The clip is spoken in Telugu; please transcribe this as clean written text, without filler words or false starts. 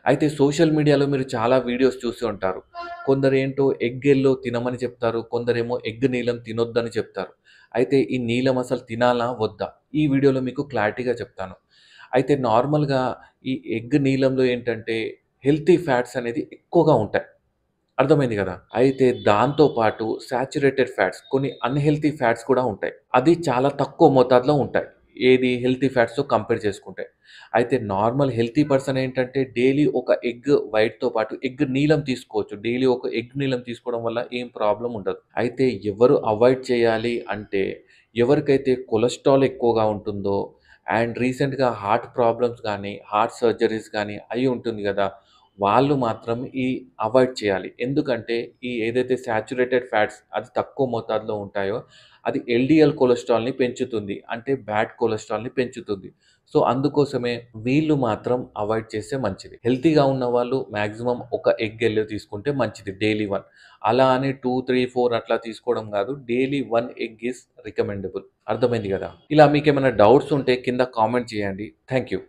అయితే సోషల్ మీడియాలో మీరు చాలా వీడియోస్ చూసి ఉంటారు. కొందరేంటో ఎగ్ యెల్లో తినమని చెప్తారు. కొందరేమో ఎగ్ నీలం తినొద్దని చెప్తారు. అయితే ఈ నీలం అసలు తినాలా? వద్దా? ఈ వీడియోలో మీకు క్లారిటీగా చెప్తాను. అయితే నార్మల్‌గా ఈ ఎగ్ నీలంలో ఏంటంటే హెల్తీ ఫ్యాట్స్ అనేది ఎక్కువగా ఉంటాయి. అర్థమైంది గదా! అయితే దాంతో పాటు సాచురేటెడ్ ఫ్యాట్స్ కొన్ని అన్‌హెల్తీ ఫ్యాట్స్ కూడా ఉంటాయి. అది చాలా తక్కువ మోతాదులో ఉంటాయి. ఏది హెల్తీ ఫ్యాట్స్‌తో కంపేర్ చేసుకుంటే. అయితే నార్మల్ హెల్తీ పర్సన్ ఏంటంటే డైలీ ఒక ఎగ్ వైట్‌తో పాటు ఎగ్ నీలం తీసుకోవచ్చు. డైలీ ఒక ఎగ్ నీలం తీసుకోవడం వల్ల ఏం ప్రాబ్లమ్ ఉండదు. అయితే ఎవరు అవాయిడ్ చేయాలి అంటే ఎవరికైతే కొలెస్ట్రాల్ ఎక్కువగా ఉంటుందో అండ్ రీసెంట్‌గా హార్ట్ ప్రాబ్లమ్స్ గానీ, హార్ట్ సర్జరీస్ గానీ అయ్యి ఉంటుంది గదా! వాళ్ళు మాత్రం ఈ అవాయిడ్ చేయాలి. ఎందుకంటే ఈ ఏదైతే సాచురేటెడ్ ఫ్యాట్స్ అది తక్కువ మోతాదులో ఉంటాయో అది ఎల్‌డీఎల్ కొలెస్ట్రాల్‌ని పెంచుతుంది. అంటే బ్యాడ్ కొలెస్ట్రాల్‌ని పెంచుతుంది. సో, అందుకోసమే వీళ్ళు మాత్రం అవాయిడ్ చేస్తే మంచిది. హెల్తీగా ఉన్నవాళ్ళు మాక్సిమం ఒక ఎగ్ యెల్లో తీసుకుంటే మంచిది డైలీ 1. అలా అని 2, 3, 4 అట్లా తీసుకోవడం గాదు. Daily 1 egg is recommendable. అర్థమైంది గదా! ఇలా మీకేమైనా డౌట్స్ ఉంటే కింద కామెంట్ చేయండి. Thank you.